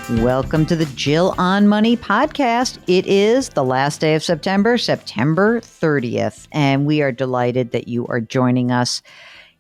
Welcome to the Jill on Money podcast. It is the last day of September, September 30th, and we are delighted that you are joining us.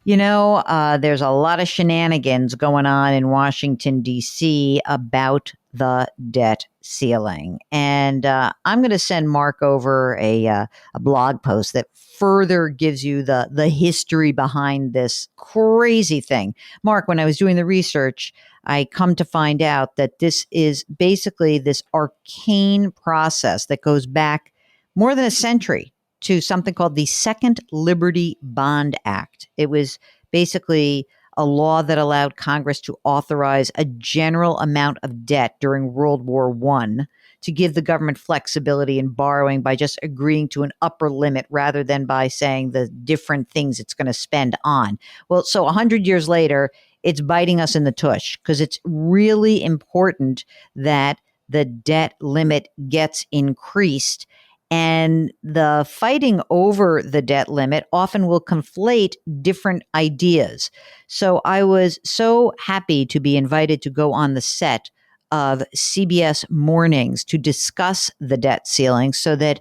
You know, there's a lot of shenanigans going on in Washington, D.C. about the debt ceiling. And I'm going to send Mark over a blog post that further gives you the history behind this crazy thing. Mark, when I was doing the research, I come to find out that this is basically this arcane process that goes back more than a century to something called the Second Liberty Bond Act. It was basically a law that allowed Congress to authorize a general amount of debt during World War I to give the government flexibility in borrowing by just agreeing to an upper limit rather than by saying the different things it's going to spend on. Well, so 100 years later, it's biting us in the tush because it's really important that the debt limit gets increased. And the fighting over the debt limit often will conflate different ideas. So I was so happy to be invited to go on the set of CBS Mornings to discuss the debt ceiling so that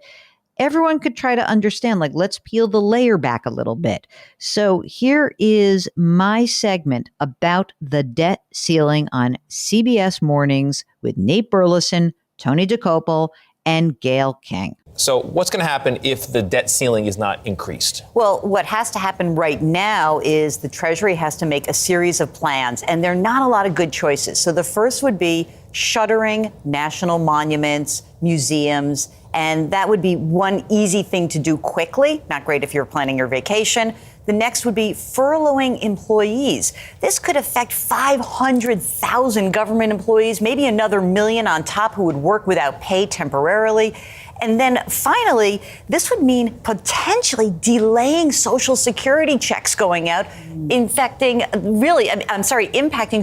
everyone could try to understand, like, let's peel the layer back a little bit. So here is my segment about the debt ceiling on CBS Mornings with Nate Burleson, Tony DeCopel, and Gayle King. So what's going to happen if the debt ceiling is not increased? Well, what has to happen right now is the Treasury has to make a series of plans, and there are not a lot of good choices. So the first would be shuttering national monuments, museums, and that would be one easy thing to do quickly. Not great if you're planning your vacation. The next would be furloughing employees. This could affect 500,000 government employees, maybe another million on top who would work without pay temporarily. And then finally, this would mean potentially delaying Social Security checks going out, impacting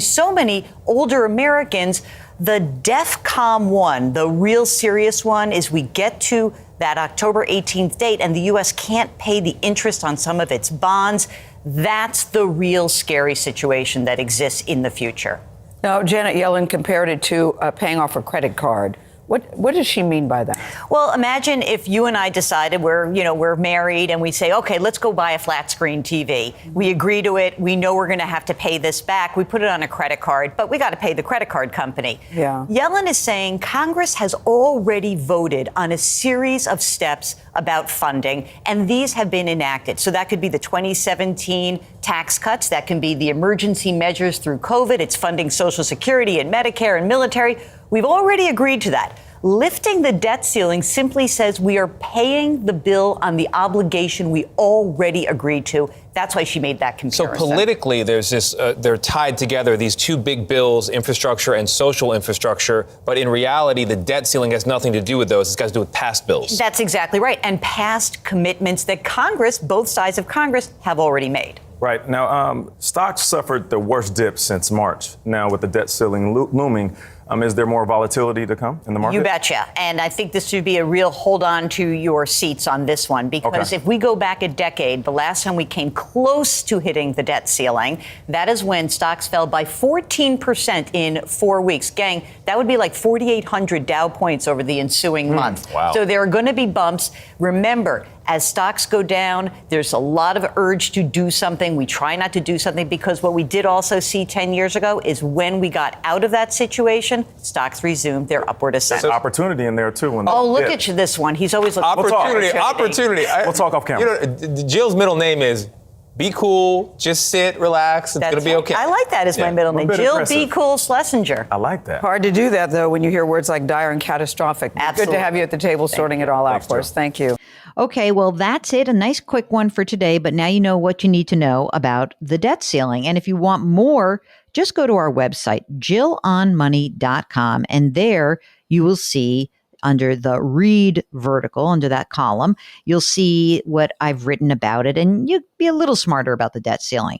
so many older Americans. The DEFCON 1, the real serious one, is we get to that October 18th date and the U.S. can't pay the interest on some of its bonds. That's the real scary situation that exists in the future. Now, Janet Yellen compared it to paying off a credit card. What does she mean by that? Well, imagine if you and I decided we're married and we say, OK, let's go buy a flat screen TV. We agree to it. We know we're going to have to pay this back. We put it on a credit card, but we got to pay the credit card company. Yeah. Yellen is saying Congress has already voted on a series of steps about funding, and these have been enacted. So that could be the 2017 tax cuts. That can be the emergency measures through COVID. It's funding Social Security and Medicare and military. We've already agreed to that. Lifting the debt ceiling simply says we are paying the bill on the obligation we already agreed to. That's why she made that comparison. So politically, there's this, they're tied together, these two big bills, infrastructure and social infrastructure. But in reality, the debt ceiling has nothing to do with those. It's got to do with past bills. That's exactly right. And past commitments that Congress, both sides of Congress, have already made. Right. Now, stocks suffered the worst dip since March. Now, with the debt ceiling looming, is there more volatility to come in the market? You betcha. And I think this should be a real hold on to your seats on this one, because if we go back a decade, the last time we came close to hitting the debt ceiling, that is when stocks fell by 14% in 4 weeks. Gang, that would be like 4,800 Dow points over the ensuing month. Wow. So there are going to be bumps. Remember, as stocks go down, there's a lot of urge to do something. We try not to do something because what we did also see 10 years ago is when we got out of that situation, stocks resumed their upward ascent. There's opportunity in there, too. Look at you, this one. He's always looking for opportunity. We'll talk off camera. You know, Jill's middle name is Be Cool, just sit, relax. It's going to be okay. I like that as my middle name. Jill impressive. Be Cool Schlesinger. I like that. Hard to do that, though, when you hear words like dire and catastrophic. Absolutely. Good to have you at the table sorting it all out for us. Thank you. Okay, well, that's it. A nice quick one for today, but now you know what you need to know about the debt ceiling. And if you want more, just go to our website, jillonmoney.com, and there you will see under the read vertical, under that column, you'll see what I've written about it, and you'll be a little smarter about the debt ceiling.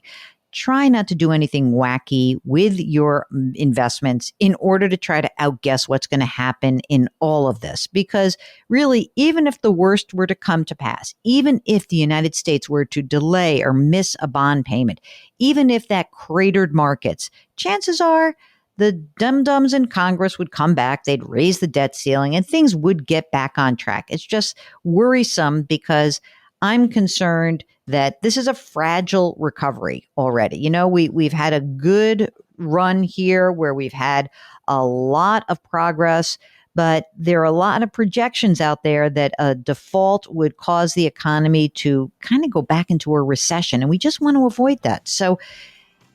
Try not to do anything wacky with your investments in order to try to outguess what's going to happen in all of this. Because really, even if the worst were to come to pass, even if the United States were to delay or miss a bond payment, even if that cratered markets, chances are the dum-dums in Congress would come back, they'd raise the debt ceiling, and things would get back on track. It's just worrisome because I'm concerned that this is a fragile recovery already. You know, we've had a good run here where we've had a lot of progress, but there are a lot of projections out there that a default would cause the economy to kind of go back into a recession, and we just want to avoid that. So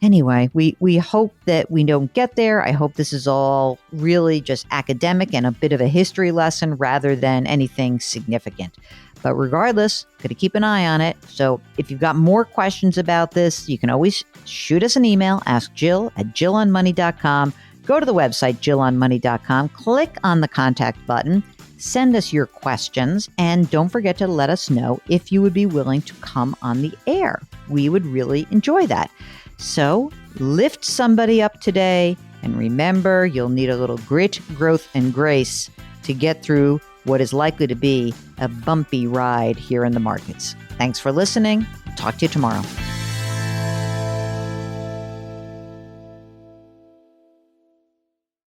anyway, we hope that we don't get there. I hope this is all really just academic and a bit of a history lesson rather than anything significant. But regardless, got to keep an eye on it. So if you've got more questions about this, you can always shoot us an email, ask Jill at jillonmoney.com. Go to the website, jillonmoney.com, click on the contact button, send us your questions, and don't forget to let us know if you would be willing to come on the air. We would really enjoy that. So lift somebody up today, and remember, you'll need a little grit, growth, and grace to get through what is likely to be a bumpy ride here in the markets. Thanks for listening. Talk to you tomorrow.